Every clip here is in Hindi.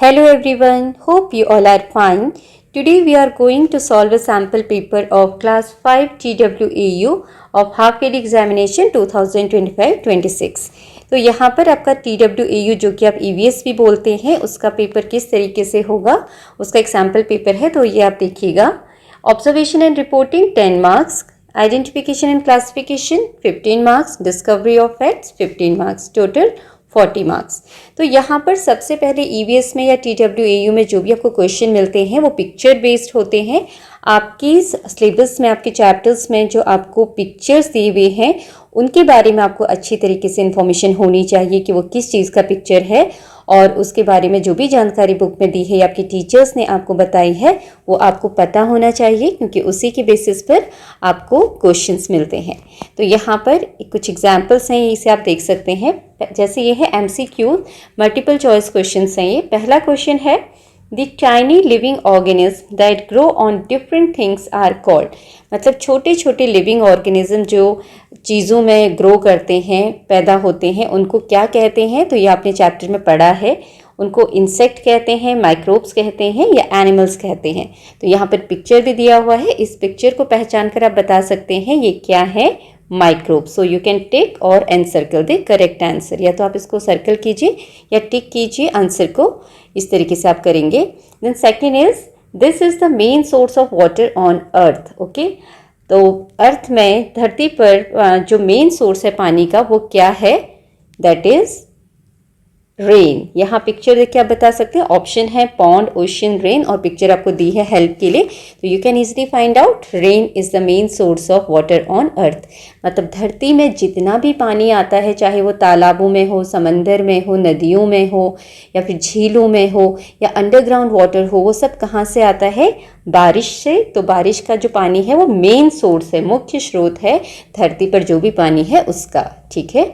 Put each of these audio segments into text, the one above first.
Hello everyone, hope you all are fine. Today we are going to solve a sample paper of class 5 TWAU of half yearly examination 2025-26. तो यहाँ पर आपका TWAU जो कि आप EVS भी बोलते हैं उसका पेपर किस तरीके से होगा उसका एक सैम्पल पेपर है। तो ये आप देखिएगा। Observation and reporting 10 marks, identification and classification 15 marks, discovery of facts 15 marks, total 40 marks. तो यहाँ पर सबसे पहले EVS में या TWAU में जो भी आपको क्वेश्चन मिलते हैं वो पिक्चर बेस्ड होते हैं। आपकी सिलेबस में, आपके चैप्टर्स में जो आपको पिक्चर्स दिए हुए हैं उनके बारे में आपको अच्छी तरीके से इन्फॉर्मेशन होनी चाहिए कि वो किस चीज़ का पिक्चर है, और उसके बारे में जो भी जानकारी बुक में दी है या आपके टीचर्स ने आपको बताई है वो आपको पता होना चाहिए, क्योंकि उसी के बेसिस पर आपको क्वेश्चंस मिलते हैं। तो यहाँ पर कुछ एग्जांपल्स हैं, इसे आप देख सकते हैं। जैसे ये है MCQ मल्टीपल चॉइस क्वेश्चंस हैं। ये पहला क्वेश्चन है, the tiny living organism that grow on different things are called. मतलब छोटे छोटे लिविंग ऑर्गेनिज्म जो चीज़ों में ग्रो करते हैं, पैदा होते हैं, उनको क्या कहते हैं? तो ये आपने चैप्टर में पढ़ा है। उनको इंसेक्ट कहते हैं, माइक्रोब्स कहते हैं या एनिमल्स कहते हैं। तो यहाँ पर पिक्चर भी दिया हुआ है। इस पिक्चर को पहचान कर आप बता सकते हैं ये क्या है, माइक्रोब। सो यू कैन टिक और एनसर्कल द करेक्ट आंसर। या तो आप इसको सर्कल कीजिए या टिक कीजिए आंसर को, इस तरीके से आप करेंगे। Then second is, this is the main source of water on earth. Okay, तो अर्थ में, धरती पर जो मेन सोर्स है पानी का वो क्या है? That is rain. यहाँ पिक्चर देख के आप बता सकते हैं। ऑप्शन है पॉन्ड, ओशन, रेन, और पिक्चर आपको दी है हेल्प के लिए। तो you can easily find out rain is the main source of water on अर्थ। मतलब धरती में जितना भी पानी आता है, चाहे वो तालाबों में हो, समंदर में हो, नदियों में हो, या फिर झीलों में हो, या अंडरग्राउंड वाटर हो, वो सब कहाँ से आता है? बारिश से। तो बारिश का जो पानी है वो मेन सोर्स है, मुख्य स्रोत है धरती पर जो भी पानी है उसका। ठीक है।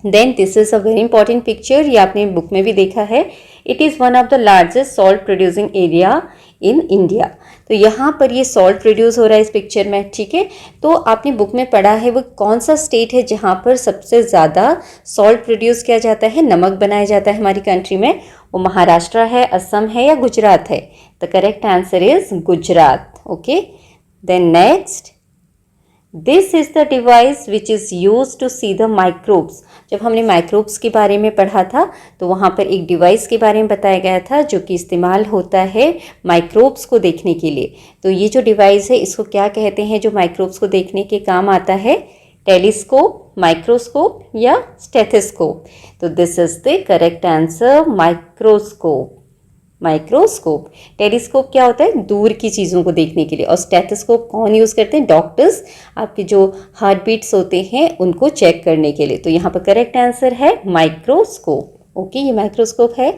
Then this is a very important picture, ये आपने बुक में भी देखा है। It is one of the largest salt producing area in India. तो यहाँ पर ये सॉल्ट प्रोड्यूस हो रहा है इस पिक्चर में। ठीक है, तो आपने बुक में पढ़ा है वो कौन सा स्टेट है जहाँ पर सबसे ज़्यादा सॉल्ट प्रोड्यूस किया जाता है, नमक बनाया जाता है हमारी कंट्री में? वो महाराष्ट्र है, असम है या गुजरात है? The correct answer is Gujarat. Okay, then next, this is the device which is use to see the microbes. जब हमने माइक्रोब्स के बारे में पढ़ा था तो वहाँ पर एक डिवाइस के बारे में बताया गया था जो कि इस्तेमाल होता है माइक्रोब्स को देखने के लिए। तो ये जो डिवाइस है इसको क्या कहते हैं जो माइक्रोब्स को देखने के काम आता है? टेलीस्कोप, माइक्रोस्कोप या स्टेथोस्कोप? तो this is the correct answer, microscope. Microscope. Telescope क्या होता है? दूर की चीज़ों को देखने के लिए। और स्टेथोस्कोप कौन यूज़ करते हैं? डॉक्टर्स आपके जो हार्ट बीट्स होते हैं उनको चेक करने के लिए। तो यहाँ पर करेक्ट आंसर है माइक्रोस्कोप। ओके, ये माइक्रोस्कोप है।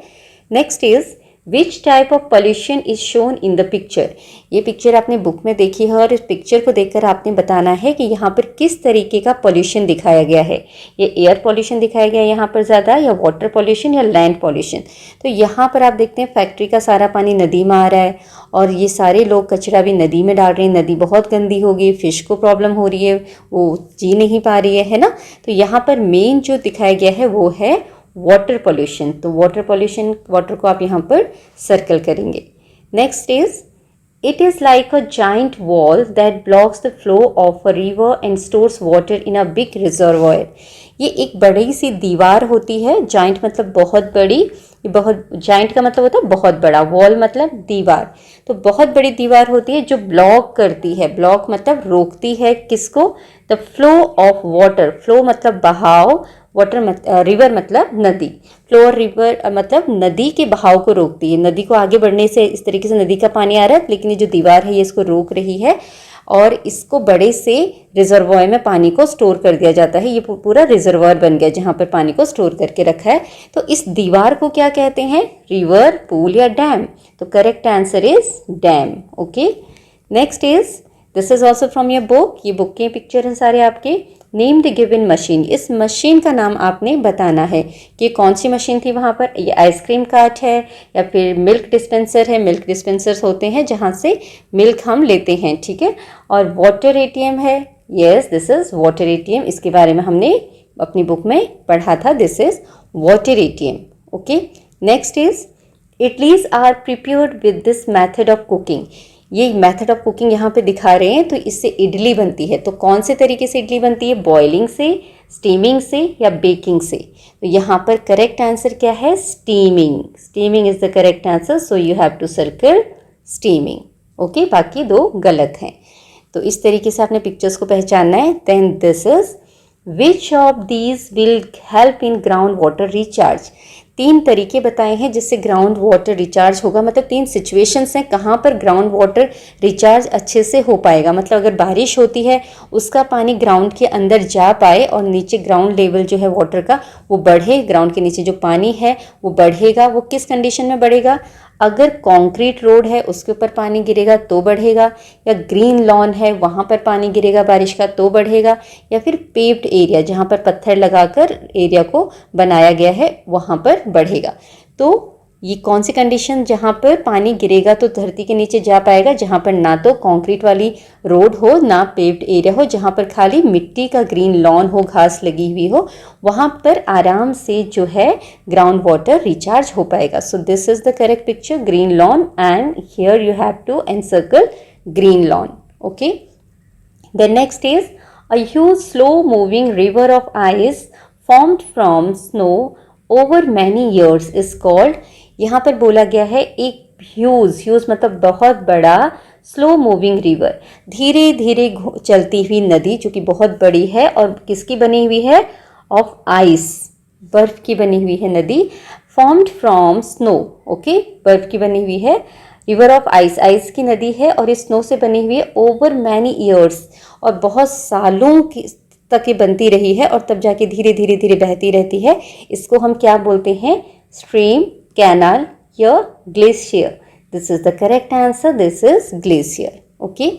Next is, which type of pollution is shown in the picture. ये पिक्चर आपने बुक में देखी है और इस पिक्चर को देखकर आपने बताना है कि यहाँ पर किस तरीके का पॉल्यूशन दिखाया गया है। ये एयर पॉल्यूशन दिखाया गया है यहाँ पर ज़्यादा, या वाटर पॉल्यूशन, या लैंड पॉल्यूशन? तो यहाँ पर आप देखते हैं फैक्ट्री का सारा पानी नदी में आ रहा है और ये सारे लोग कचरा भी नदी में डाल रहे हैं। नदी बहुत गंदी हो गई, फिश को प्रॉब्लम हो रही है, वो जी नहीं पा रही है ना? तो यहाँ पर मेन जो दिखाया गया है वो है वाटर पॉल्यूशन। तो वाटर पॉल्यूशन, वाटर को आप यहाँ पर सर्कल करेंगे। Next is, it is like a giant wall that blocks the flow of a river and stores water in a big reservoir. ये एक बड़ी सी दीवार होती है। जाइंट मतलब बहुत बड़ी, बहुत, जाइंट का मतलब होता है बहुत बड़ा, वॉल मतलब दीवार। तो बहुत बड़ी दीवार होती है जो ब्लॉक करती है। ब्लॉक मतलब रोकती है किसको? The flow of water. Flow मतलब बहाव, वाटर रिवर मतलब नदी। फ्लो और रिवर मतलब नदी के बहाव को रोकती है। नदी को आगे बढ़ने से, इस तरीके से नदी का पानी आ रहा है, लेकिन ये जो दीवार है ये इसको रोक रही है और इसको बड़े से रिजर्वॉयर में पानी को स्टोर कर दिया जाता है। ये पूरा रिजर्वॉयर बन गया जहाँ पर पानी को स्टोर करके रखा है। तो इस दीवार को क्या कहते हैं? रिवर, पूल या डैम? तो correct answer is damn. Okay, next is, this is also from your book. ये बुक के पिक्चर हैं सारे आपके। Name the given machine. इस मशीन का नाम आपने बताना है कि कौन सी मशीन थी वहाँ पर। ये आइसक्रीम कार्ट है या फिर मिल्क डिस्पेंसर है। मिल्क डिस्पेंसर्स होते हैं जहाँ से मिल्क हम लेते हैं। ठीक है, और वाटर ATM है। Yes, this is water ATM। इसके बारे में हमने अपनी बुक में पढ़ा था। This is water ATM। Okay, next is, idlis are prepared with this method of cooking. ये मेथड ऑफ कुकिंग यहाँ पे दिखा रहे हैं, तो इससे इडली बनती है। तो कौन से तरीके से इडली बनती है, बॉइलिंग से, स्टीमिंग से या बेकिंग से? तो यहाँ पर करेक्ट आंसर क्या है, steaming. Steaming is the correct answer, so you have to circle steaming. Okay, बाकी दो गलत हैं। तो इस तरीके से आपने पिक्चर्स को पहचानना है। Then this is which of these will help in ground water recharge. तीन तरीके बताए हैं जिससे ग्राउंड वाटर रिचार्ज होगा, मतलब तीन सिचुएशंस हैं कहाँ पर ग्राउंड वाटर रिचार्ज अच्छे से हो पाएगा। मतलब अगर बारिश होती है, उसका पानी ग्राउंड के अंदर जा पाए और नीचे ग्राउंड लेवल जो है वाटर का वो बढ़े, ग्राउंड के नीचे जो पानी है वो बढ़ेगा। वो किस कंडीशन में बढ़ेगा, अगर कंक्रीट रोड है उसके ऊपर पानी गिरेगा तो बढ़ेगा, या ग्रीन लॉन है वहाँ पर पानी गिरेगा बारिश का तो बढ़ेगा, या फिर पेव्ड एरिया जहाँ पर पत्थर लगाकर एरिया को बनाया गया है वहाँ पर बढ़ेगा। तो ये कौन सी कंडीशन, जहाँ पर पानी गिरेगा तो धरती के नीचे जा पाएगा, जहाँ पर ना तो कंक्रीट वाली रोड हो ना पेव्ड एरिया हो, जहाँ पर खाली मिट्टी का ग्रीन लॉन हो, घास लगी हुई हो, वहाँ पर आराम से जो है ग्राउंड वाटर रिचार्ज हो पाएगा। So this is the correct picture, green lawn, and here you have to encircle green lawn. Okay, the next is a huge slow moving river of ice formed from snow over many years is called. यहाँ पर बोला गया है एक ह्यूज मतलब बहुत बड़ा, स्लो मूविंग रिवर, धीरे धीरे चलती हुई नदी जो कि बहुत बड़ी है और किसकी बनी हुई है, ऑफ आइस, बर्फ की बनी हुई है नदी, फॉर्म्ड फ्रॉम स्नो। ओके, बर्फ की बनी हुई है, रिवर ऑफ आइस, आइस की नदी है और इस स्नो से बनी हुई है, ओवर मैनी ईयर्स, और बहुत सालों की तक ये बनती रही है और तब जाके धीरे धीरे धीरे बहती रहती है। इसको हम क्या बोलते हैं, स्ट्रीम, कैनाल या glacier. This is the correct answer, this is glacier. Okay,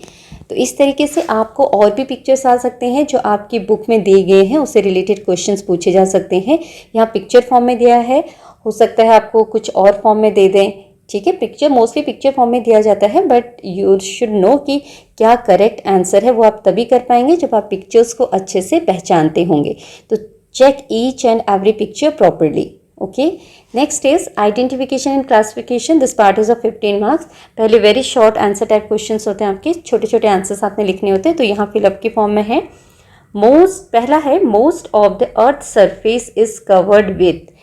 तो इस तरीके से आपको और भी पिक्चर्स आ सकते हैं जो आपकी बुक में दिए गए हैं, उससे रिलेटेड क्वेश्चंस पूछे जा सकते हैं। यहाँ पिक्चर फॉर्म में दिया है, हो सकता है आपको कुछ और फॉर्म में दे दें। ठीक है, पिक्चर मोस्टली पिक्चर फॉर्म में दिया जाता है, बट यू शुड नो कि क्या करेक्ट आंसर है। वो आप तभी कर पाएंगे जब आप पिक्चर्स को अच्छे से पहचानते होंगे। तो check each and every picture properly. Okay, next is identification and classification. This part is of 15 marks. पहले very short answer type questions होते हैं, आपके छोटे छोटे आंसर्स आपने लिखने होते हैं। तो यहाँ फिलअप की फॉर्म में है। मोस्ट, पहला है most of the earth surface is covered with.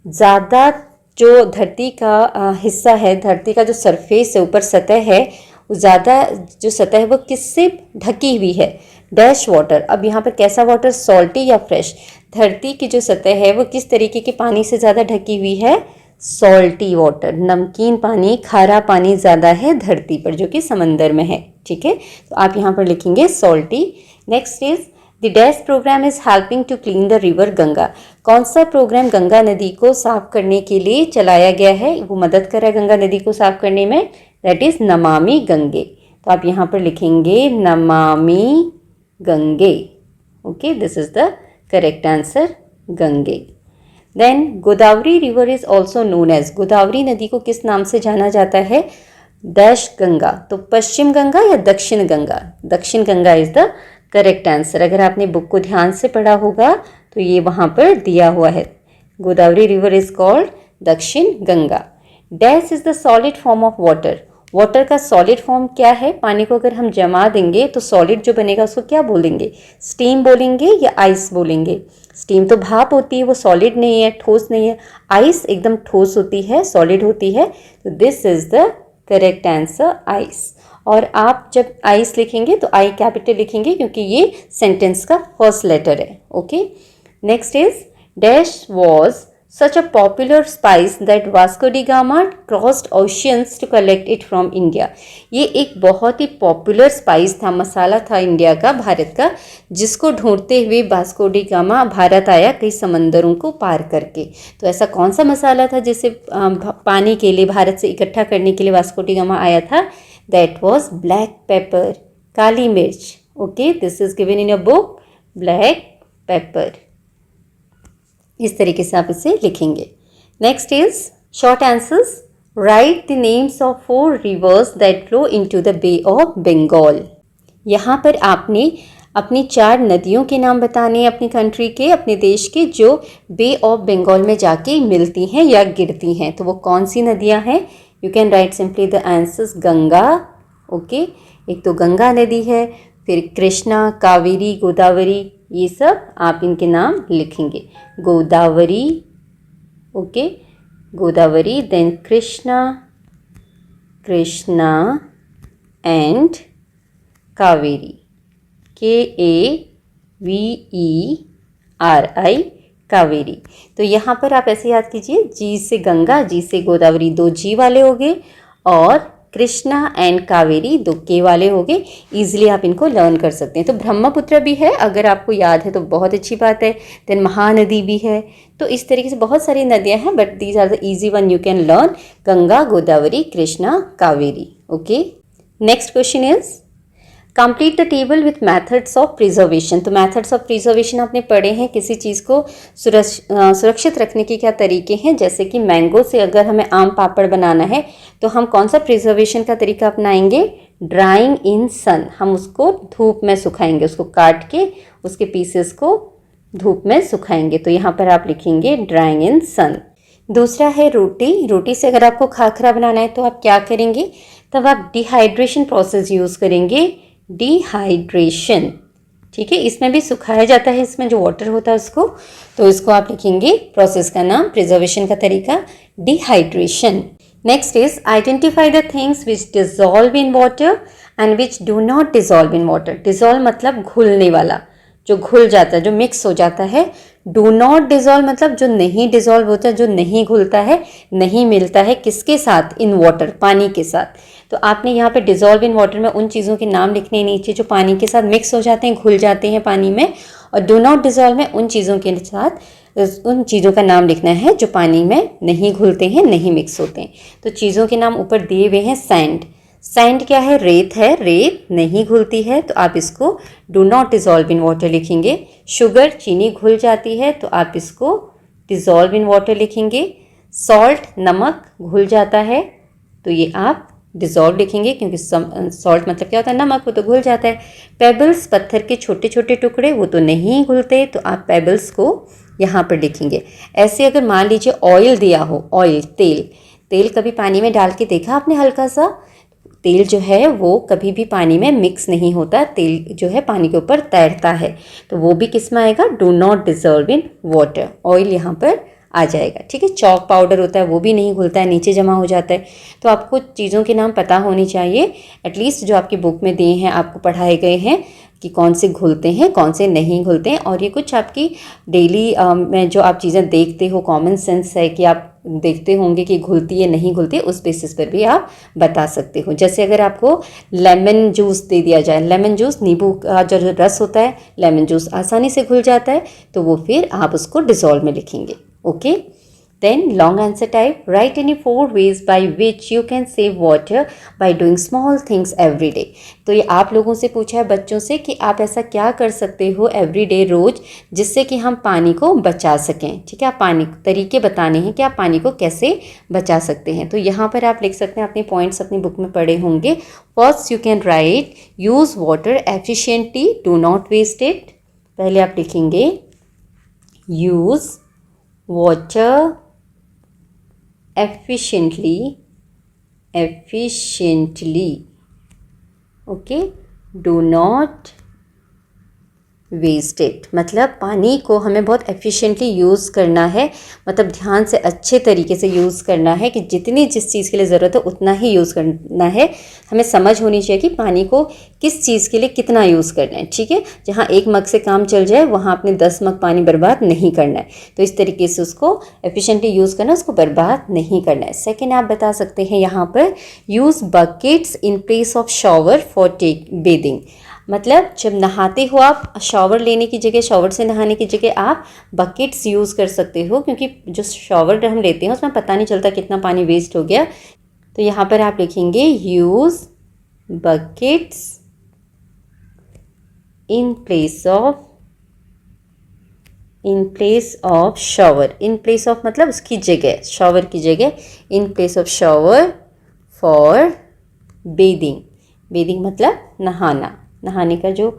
ज़्यादा जो धरती का हिस्सा है, धरती का जो सरफेस है, ऊपर सतह है, ज़्यादा जो सतह है वो किससे ढकी हुई है, डैश वाटर। अब यहाँ पर कैसा वाटर, सॉल्टी या फ्रेश। धरती की जो सतह है वो किस तरीके के पानी से ज़्यादा ढकी हुई है, सॉल्टी वाटर, नमकीन पानी, खारा पानी ज़्यादा है धरती पर जो कि समंदर में है। ठीक है, तो आप यहाँ पर लिखेंगे salty. Next is the dash programme is helping to clean the river Ganga. कौन सा प्रोग्राम गंगा नदी को साफ करने के लिए चलाया गया है, वो मदद कर रहा है गंगा नदी को साफ करने में, दैट इज नमामि गंगे। तो आप यहाँ पर लिखेंगे Namami Gange. Okay, this is the correct answer, Gange. Then Godavari river is also known as. Godavari नदी को किस नाम से जाना जाता है, डैश गंगा। तो पश्चिम गंगा या दक्षिण गंगा, दक्षिण Ganga is the correct answer. अगर आपने बुक को ध्यान से पढ़ा होगा तो ये वहाँ पर दिया हुआ है, गोदावरी रिवर इज कॉल्ड दक्षिण Ganga. Dash is the solid form of water. Water का सॉलिड फॉर्म क्या है, पानी को अगर हम जमा देंगे तो सॉलिड जो बनेगा उसको क्या बोलेंगे, स्टीम बोलेंगे या आइस बोलेंगे। स्टीम तो भाप होती है, वो सॉलिड नहीं है, ठोस नहीं है। आइस एकदम ठोस होती है, सॉलिड होती है। तो this is the correct answer, ice. और आप जब आइस लिखेंगे तो आई कैपिटल लिखेंगे क्योंकि ये सेंटेंस का फर्स्ट लेटर है। Okay, next is dash was such a popular spice that Vasco da Gama crossed oceans to collect it from India। ये एक बहुत ही पॉपुलर स्पाइस था, मसाला था इंडिया का, भारत का, जिसको ढूंढते हुए वास्को डी गामा भारत आया कई समंदरों को पार करके। तो ऐसा कौन सा मसाला था जिसे पानी के लिए भारत से इकट्ठा करने के लिए वास्को डी गामा आया था, दैट वॉज ब्लैक पेपर, काली मिर्च। Okay, this is given in your book, black pepper. इस तरीके से आप इसे लिखेंगे। Next is short answers. Write the names of 4 rivers that flow into the Bay of Bengal. यहाँ पर आपने अपनी 4 नदियों के नाम बताने हैं अपनी कंट्री के, अपने देश के, जो बे ऑफ बंगाल में जाके मिलती हैं या गिरती हैं। तो वो कौन सी नदियाँ हैं? You can right simply the answers. Ganga, okay, एक तो गंगा नदी है, फिर कृष्णा, कावेरी, गोदावरी, ये सब आप इनके नाम लिखेंगे। Godavari, okay, Godavari, then Krishna, Krishna and Kaveri, KAVERI, Kaveri. तो यहाँ पर आप ऐसे याद कीजिए, जी से गंगा, जी से गोदावरी, 2 जी वाले हो गए, और कृष्णा एंड कावेरी 2 के वाले हो गए। ईजिली आप इनको लर्न कर सकते हैं। तो ब्रह्मपुत्र भी है, अगर आपको याद है तो बहुत अच्छी बात है। देन महानदी भी है। तो इस तरीके से बहुत सारी नदियाँ हैं, but these are the easy one you can learn. Ganga, Godavari, Krishna, Kaveri. Okay, next question is complete the table with methods of preservation. तो मैथड्स ऑफ प्रिजर्वेशन आपने पढ़े हैं, किसी चीज़ को सुरक्षित रखने के क्या तरीके हैं। जैसे कि मैंगो से अगर हमें आम पापड़ बनाना है तो हम कौन सा प्रिजर्वेशन का तरीका अपनाएंगे? ड्राइंग इन सन। हम उसको धूप में सुखाएंगे, उसको काट के उसके पीसेस को धूप में सुखाएंगे। तो यहाँ पर आप लिखेंगे ड्राइंग इन सन। दूसरा है रोटी। रोटी से अगर आपको खाखरा बनाना है तो आप क्या करेंगे? तब आप डिहाइड्रेशन प्रोसेस यूज़ करेंगे। डिहाइड्रेशन, ठीक है, इसमें भी सुखाया जाता है, इसमें जो वाटर होता है उसको। तो इसको आप लिखेंगे, प्रोसेस का नाम, प्रिजर्वेशन का तरीका, dehydration. Next is identify the things which dissolve in water and which do not dissolve in water. Dissolve मतलब घुलने वाला, जो घुल जाता है, जो मिक्स हो जाता है। डू नॉट डिजॉल्व मतलब जो नहीं डिजॉल्व होता है, जो नहीं घुलता है, नहीं मिलता है, किसके साथ? इन वाटर, पानी के साथ। तो आपने यहाँ पे डिजॉल्व इन वाटर में उन चीज़ों के नाम लिखने नीचे जो पानी के साथ मिक्स हो जाते हैं, घुल जाते हैं पानी में। और डू नॉट डिजॉल्व में उन चीज़ों के साथ उन चीज़ों का नाम लिखना है जो पानी में नहीं घुलते हैं, नहीं मिक्स होते हैं। तो चीज़ों के नाम ऊपर दिए हुए हैं। सैंड, सैंड क्या है? रेत है, रेत नहीं घुलती है, तो आप इसको do not dissolve in water लिखेंगे। शुगर, चीनी घुल जाती है, तो आप इसको डिजॉल्व इन वाटर लिखेंगे। सॉल्ट, नमक घुल जाता है, तो ये आप डिजॉल्व लिखेंगे, क्योंकि सॉल्ट मतलब क्या होता है? नमक, वो तो घुल जाता है। पेबल्स, पत्थर के छोटे छोटे टुकड़े, वो तो नहीं घुलते, तो आप पेबल्स को यहाँ पर लिखेंगे। ऐसे अगर मान लीजिए ऑयल दिया हो, ऑयल, तेल, तेल कभी पानी में डाल के देखा आपने? हल्का सा तेल जो है वो कभी भी पानी में मिक्स नहीं होता, तेल जो है पानी के ऊपर तैरता है, तो वो भी किस में आएगा? Do not dissolve in water. Oil यहाँ पर आ जाएगा, ठीक है। चॉक पाउडर होता है, वो भी नहीं घुलता है, नीचे जमा हो जाता है। तो आपको चीज़ों के नाम पता होने चाहिए, एटलीस्ट जो आपकी बुक में दिए हैं, आपको पढ़ाए गए हैं कि कौन से घुलते हैं, कौन से नहीं घुलते हैं। और ये कुछ आपकी डेली में जो आप चीज़ें देखते हो, कॉमन सेंस है कि आप देखते होंगे कि घुलती है नहीं घुलती, उस बेसिस पर भी आप बता सकते हो। जैसे अगर आपको लेमन जूस दे दिया जाए, लेमन जूस, नींबू का जो रस होता है, लेमन जूस आसानी से घुल जाता है, तो वो फिर आप उसको डिजॉल्व में लिखेंगे। Okay, then long answer type, write any 4 ways by which you can save water by doing small things every day। तो ये आप लोगों से पूछा है, बच्चों से, कि आप ऐसा क्या कर सकते हो एवरीडे, रोज, जिससे कि हम पानी को बचा सकें। ठीक है, आप पानी तरीके बताने हैं कि आप पानी को कैसे बचा सकते हैं। तो यहाँ पर आप लिख सकते हैं, अपने पॉइंट्स अपनी बुक में पढ़े होंगे। First you can write use water efficiently, do not waste it. पहले आप लिखेंगे use water efficiently, okay, do not waste it, मतलब पानी को हमें बहुत एफिशिएंटली यूज़ करना है, मतलब ध्यान से अच्छे तरीके से यूज़ करना है कि जितनी जिस चीज़ के लिए ज़रूरत है उतना ही यूज़ करना है। हमें समझ होनी चाहिए कि पानी को किस चीज़ के लिए कितना यूज़ करना है। ठीक है, जहाँ 1 मग से काम चल जाए वहाँ आपने 10 मग पानी बर्बाद नहीं करना है। तो इस तरीके से उसको एफिशिएंटली यूज़ करना, उसको बर्बाद नहीं करना है। सेकेंड आप बता सकते हैं यहाँ पर use buckets in place of shower for bathing, मतलब जब नहाते हो आप, शॉवर लेने की जगह, शॉवर से नहाने की जगह आप बकेट्स यूज़ कर सकते हो, क्योंकि जो शॉवर हम लेते हैं उसमें पता नहीं चलता कितना पानी वेस्ट हो गया। तो यहाँ पर आप लिखेंगे use buckets in place of shower. In place of मतलब उसकी जगह, शॉवर की जगह, इन place of shower for bathing. Bathing मतलब नहाना, नहाने का जो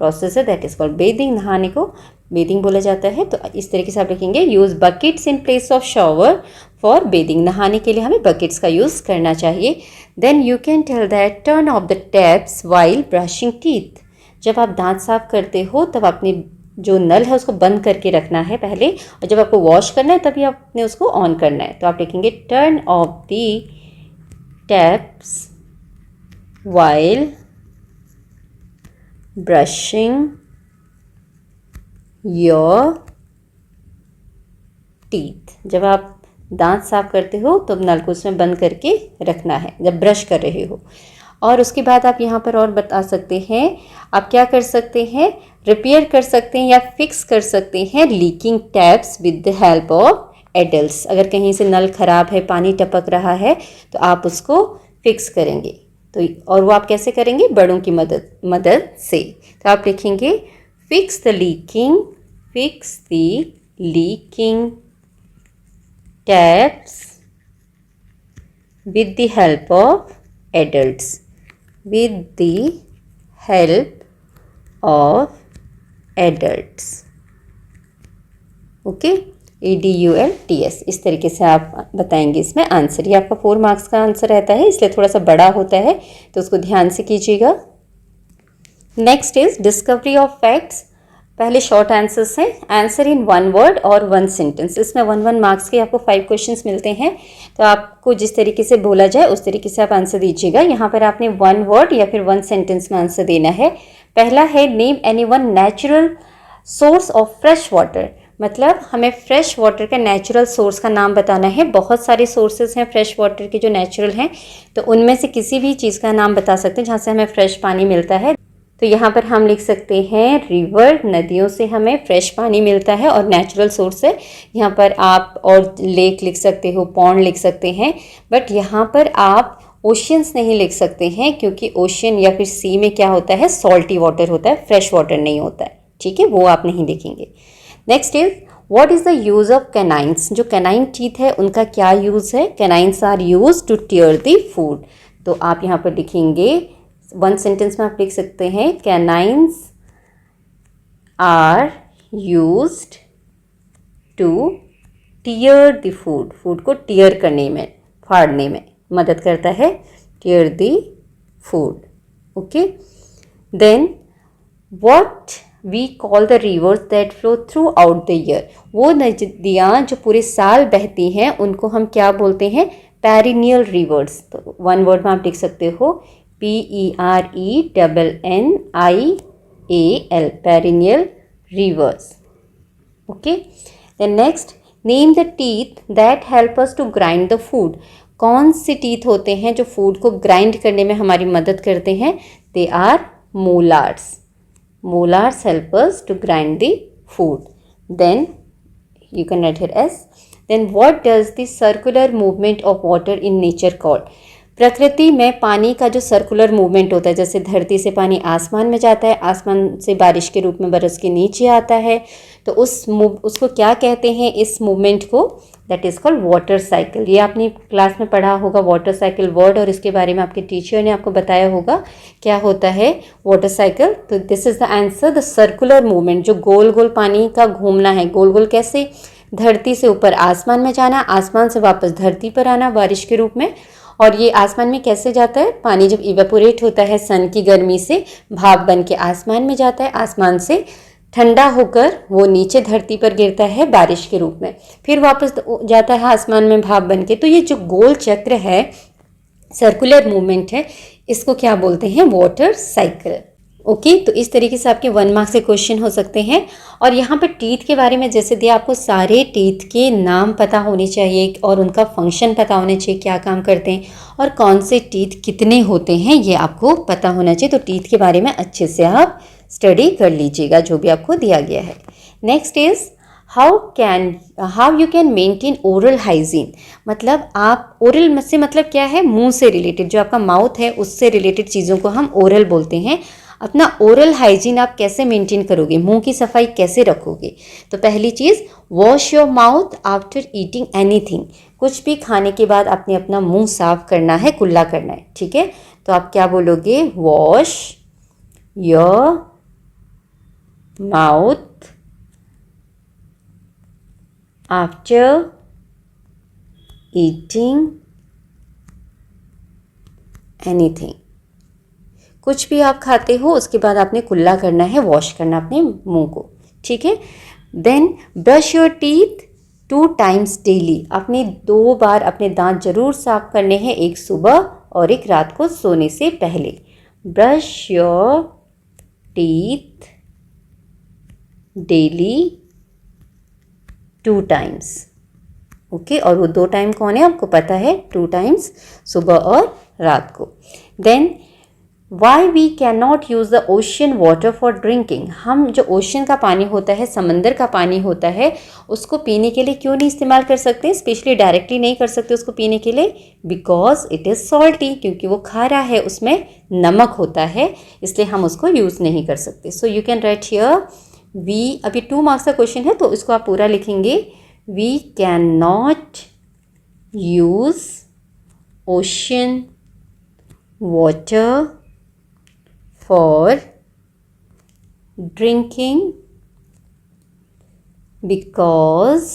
प्रोसेस है, दैट इज कॉल्ड बेदिंग। नहाने को बेदिंग बोला जाता है। तो इस तरीके से आप लिखेंगे use buckets in place of shower for bathing. नहाने के लिए हमें बकेट्स का यूज़ करना चाहिए। Then you can tell that turn off the taps while brushing teeth. जब आप दांत साफ करते हो तब अपने जो नल है उसको बंद करके रखना है पहले, और जब आपको वॉश करना है तभी आपने उसको ऑन करना है। तो आप लिखेंगे turn off the taps while brushing your teeth. जब आप दांत साफ करते हो तो नल को उसमें बंद करके रखना है जब ब्रश कर रहे हो। और उसके बाद आप यहाँ पर और बता सकते हैं, आप क्या कर सकते हैं, रिपेयर कर सकते हैं या फिक्स कर सकते हैं leaking taps with the help of adults. अगर कहीं से नल ख़राब है, पानी टपक रहा है तो आप उसको फिक्स करेंगे। तो और वो आप कैसे करेंगे, बड़ों की मदद से। तो आप लिखेंगे fix the leaking taps with the help of adults, with the help of adults, okay, ADULTS। इस तरीके से आप बताएंगे इसमें आंसर। ये आपका 4 मार्क्स का आंसर रहता है, इसलिए थोड़ा सा बड़ा होता है, तो उसको ध्यान से कीजिएगा। Next is discovery of facts. पहले शॉर्ट आंसर्स हैं, आंसर इन 1 वर्ड और 1 सेंटेंस। इसमें 1 मार्क्स के आपको 5 क्वेश्चंस मिलते हैं। तो आपको जिस तरीके से बोला जाए उस तरीके से आप आंसर दीजिएगा। यहाँ पर आपने 1 वर्ड या फिर 1 सेंटेंस में आंसर देना है। पहला है name any one natural source of fresh water. मतलब हमें फ्रेश वाटर का नेचुरल सोर्स का नाम बताना है। बहुत सारे सोर्सेज हैं फ्रेश वाटर के जो नेचुरल हैं, तो उनमें से किसी भी चीज़ का नाम बता सकते हैं जहाँ से हमें फ्रेश पानी मिलता है। तो यहाँ पर हम लिख सकते हैं रिवर, नदियों से हमें फ्रेश पानी मिलता है और नेचुरल सोर्स है। यहाँ पर आप और लेक लिख सकते हो, पॉन्ड लिख सकते हैं, बट यहाँ पर आप ओशियंस नहीं लिख सकते हैं, क्योंकि ओशियन या फिर सी में क्या होता है, सॉल्टी वाटर होता है, फ्रेश वाटर नहीं होता है। ठीक है, वो आप नहीं लिखेंगे। Next is what is the use of canines. जो कैनाइन टीथ है उनका क्या यूज़ है, canines are use to tear the food. तो आप यहाँ पर लिखेंगे 1 सेंटेंस में आप लिख सकते हैं canines are used to tear the food. Food को टीयर करने में, फाड़ने में मदद करता है, tear the food. Okay, then what we call the rivers that flow throughout the year. वो नदियाँ जो पूरे साल बहती हैं उनको हम क्या बोलते हैं, पेरिनियल रिवर्स। तो 1 वर्ड में आप लिख सकते हो PERENNIAL, perennial rivers. Okay, then next name the teeth that help us to grind the food. कौन से टीथ होते हैं जो फूड को ग्राइंड करने में हमारी मदद करते हैं, they are molars. Molars help us to grind the food. Then you can write here S. Then what does the circular movement of water in nature called? प्रकृति में पानी का जो सर्कुलर मूवमेंट होता है, जैसे धरती से पानी आसमान में जाता है, आसमान से बारिश के रूप में बरस के नीचे आता है, तो उसको क्या कहते हैं, इस मूवमेंट को, that is called water cycle. ये आपने क्लास में पढ़ा होगा वाटर साइकिल वर्ड, और इसके बारे में आपके टीचर ने आपको बताया होगा क्या होता है वाटर साइकिल। तो this is the answer, the circular movement, जो गोल गोल पानी का घूमना है। गोल गोल कैसे, धरती से ऊपर आसमान में जाना, आसमान से वापस धरती पर आना बारिश के रूप में। और ये आसमान में कैसे जाता है, पानी जब इवेपोरेट होता है सन की गर्मी से, भाप बन के आसमान में जाता है, आसमान से ठंडा होकर वो नीचे धरती पर गिरता है बारिश के रूप में, फिर वापस जाता है आसमान में भाप बन के। तो ये जो गोल चक्र है, सर्कुलर मूवमेंट है, इसको क्या बोलते हैं, वाटर साइकिल। ओके, तो इस तरीके से आपके 1 मार्क्स के क्वेश्चन हो सकते हैं। और यहाँ पर टीथ के बारे में जैसे दिया, आपको सारे टीथ के नाम पता होने चाहिए और उनका फंक्शन पता होने चाहिए, क्या काम करते हैं और कौन से टीथ कितने होते हैं, ये आपको पता होना चाहिए। तो टीथ के बारे में अच्छे से आप स्टडी कर लीजिएगा जो भी आपको दिया गया है। Next is how you can maintain oral hygiene. मतलब आप ओरल से मतलब क्या है, मुंह से रिलेटेड, जो आपका माउथ है उससे रिलेटेड चीज़ों को हम ओरल बोलते हैं। अपना ओरल हाइजीन आप कैसे मेंटेन करोगे, मुंह की सफाई कैसे रखोगे। तो पहली चीज़, wash your mouth after eating anything. कुछ भी खाने के बाद आपने अपना मुंह साफ करना है, कुल्ला करना है। ठीक है, तो आप क्या बोलोगे, wash your mouth after eating anything। कुछ भी आप खाते हो उसके बाद आपने कुल्ला करना है, वॉश करना अपने मुंह को, ठीक है। Then brush your teeth 2 times daily. आपने 2 बार अपने दांत जरूर साफ करने हैं, एक सुबह और एक रात को सोने से पहले। Brush your teeth daily 2 times, okay. और वो 2 टाइम कौन है आपको पता है, 2 times सुबह और रात को। Then why we can not use the ocean water for drinking. हम जो ओशन का पानी होता है, समंदर का पानी होता है, उसको पीने के लिए क्यों नहीं इस्तेमाल कर सकते, स्पेशली डायरेक्टली नहीं कर सकते उसको पीने के लिए, बिकॉज इट इज़ सॉल्टी, क्योंकि वो खारा है, उसमें नमक होता है, इसलिए हम उसको यूज़ नहीं कर सकते। So you can write here we, अभी 2 मार्क्स का क्वेश्चन है तो इसको आप पूरा लिखेंगे। We can not use ocean water for drinking because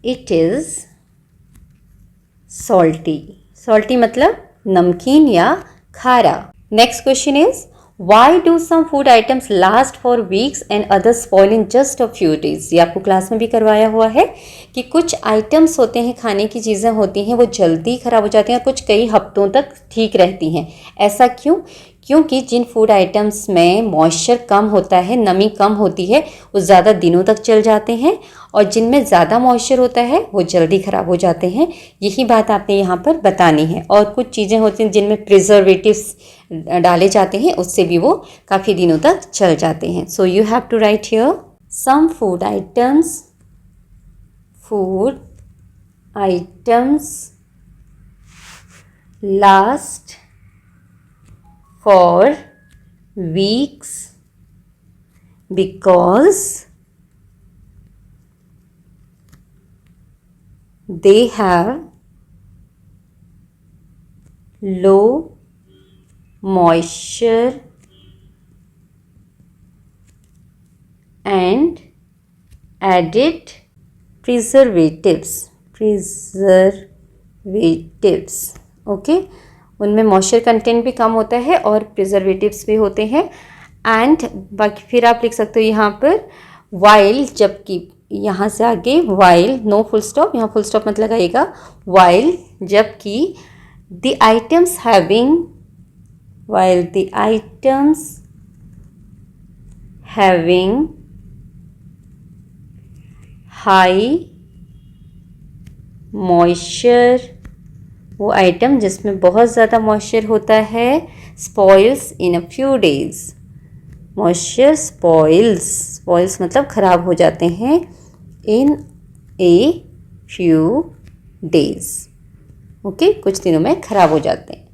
it is salty। salty मतलब नमकीन या खारा। Next question is Why do some food items last for weeks and others spoil in just a few days? ये आपको क्लास में भी करवाया हुआ है कि कुछ आइटम्स होते हैं, खाने की चीज़ें होती हैं, वो जल्दी ख़राब हो जाती हैं, कुछ कई हफ्तों तक ठीक रहती हैं। ऐसा क्यों? क्योंकि जिन फूड आइटम्स में मॉइस्चर कम होता है, नमी कम होती है, वो ज़्यादा दिनों तक चल जाते हैं, और जिनमें ज़्यादा मॉइस्चर होता है वो जल्दी ख़राब हो जाते हैं। यही बात आपने यहाँ पर बतानी है। और कुछ चीज़ें होती हैं जिनमें प्रिजर्वेटिव्स डाले जाते हैं, उससे भी वो काफ़ी दिनों तक चल जाते हैं। So you have to write here some food items last for weeks because they have low moisture and added preservatives। Okay, उनमें मॉइस्चर कंटेंट भी कम होता है और प्रिजर्वेटिव्स भी होते हैं। एंड बाकी फिर आप लिख सकते हो यहाँ पर वाइल, जबकि यहाँ से आगे वाइल, नो फुल स्टॉप, यहाँ फुल स्टॉप मत लगाइएगा, वाइल जबकि the items having high moisture, वो आइटम जिसमें बहुत ज़्यादा मॉइस्चर होता है, spoils in a few days. Moisture spoils मतलब ख़राब हो जाते हैं इन ए फ्यू डेज। ओके, कुछ दिनों में ख़राब हो जाते हैं।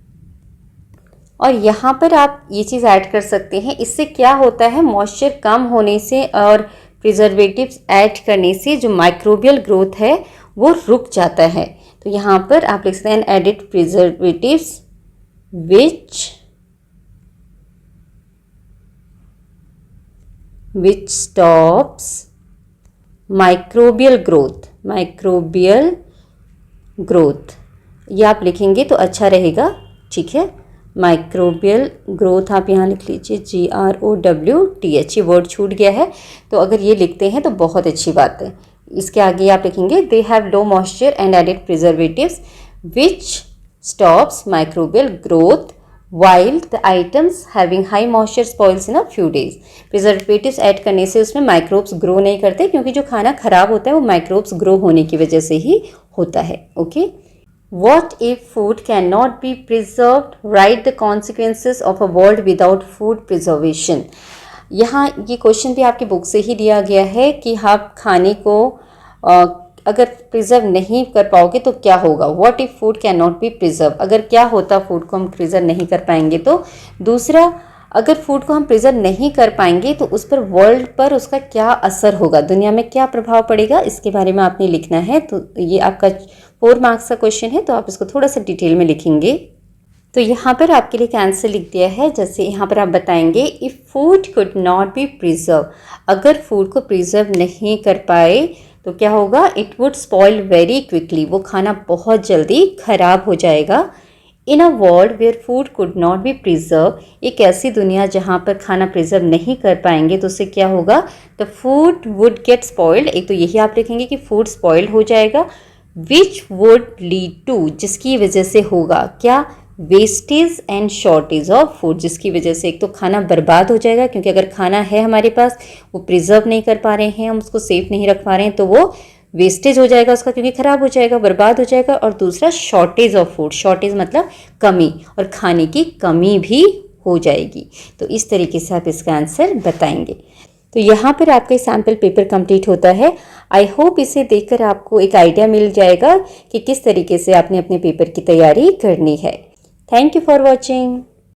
और यहाँ पर आप ये चीज़ ऐड कर सकते हैं, इससे क्या होता है, मॉइस्चर कम होने से और प्रिजर्वेटिव्स ऐड करने से जो माइक्रोबियल ग्रोथ है वो रुक जाता है। तो यहाँ पर आप लिख सकते हैं added preservatives which stops microbial growth. ये आप लिखेंगे तो अच्छा रहेगा, ठीक है। माइक्रोबियल ग्रोथ आप यहाँ लिख लीजिए, GROWTH। ये वर्ड छूट गया है, तो अगर ये लिखते हैं तो बहुत अच्छी बात है। इसके आगे आप लिखेंगे they have low moisture and added preservatives which stops microbial growth while the items having high moisture spoils in a few days. Preservatives add करने से उसमें माइक्रोब्स ग्रो नहीं करते, क्योंकि जो खाना खराब होता है वो माइक्रोब्स ग्रो होने की वजह से ही होता है। Okay, What if food cannot be preserved? Write the consequences of a world without food preservation. यहाँ ये क्वेश्चन भी आपकी बुक से ही दिया गया है कि आप खाने को अगर प्रिजर्व नहीं कर पाओगे तो क्या होगा। What if food cannot be preserved? अगर क्या होता फूड को हम प्रिजर्व नहीं कर पाएंगे तो। दूसरा, अगर फूड को हम प्रिजर्व नहीं कर पाएंगे तो उस पर वर्ल्ड पर उसका क्या असर होगा, दुनिया में क्या प्रभाव पड़ेगा, इसके बारे में आपने लिखना है। तो ये आपका 4 मार्क्स का क्वेश्चन है, तो आप इसको थोड़ा सा डिटेल में लिखेंगे। तो यहाँ पर आपके लिए एक आंसर लिख दिया है। जैसे यहाँ पर आप बताएंगे if food could not be preserve, अगर फूड को प्रिजर्व नहीं कर पाए तो क्या होगा, it would spoil very quickly, वो खाना बहुत जल्दी खराब हो जाएगा। In a world where food could not be preserve, एक ऐसी दुनिया जहाँ पर खाना प्रिजर्व नहीं कर पाएंगे तो उससे क्या होगा, the food would get spoiled, एक तो यही आप लिखेंगे कि फूड स्पॉइल हो जाएगा, विच वुड लीड टू, जिसकी वजह से होगा क्या, wastage and shortage of food, जिसकी वजह से एक तो खाना बर्बाद हो जाएगा, क्योंकि अगर खाना है हमारे पास वो प्रिजर्व नहीं कर पा रहे हैं, हम उसको सेफ नहीं रख पा रहे हैं, तो वो वेस्टेज हो जाएगा उसका, क्योंकि ख़राब हो जाएगा, बर्बाद हो जाएगा। और दूसरा शॉर्टेज ऑफ फूड, शॉर्टेज मतलब कमी, और खाने की कमी भी हो जाएगी। तो इस तरीके से आप इसका आंसर बताएंगे। तो यहाँ पर आपका सैम्पल पेपर कंप्लीट होता है। आई होप इसे देखकर आपको एक आइडिया मिल जाएगा कि किस तरीके से आपने अपने पेपर की तैयारी करनी है। Thank you for watching.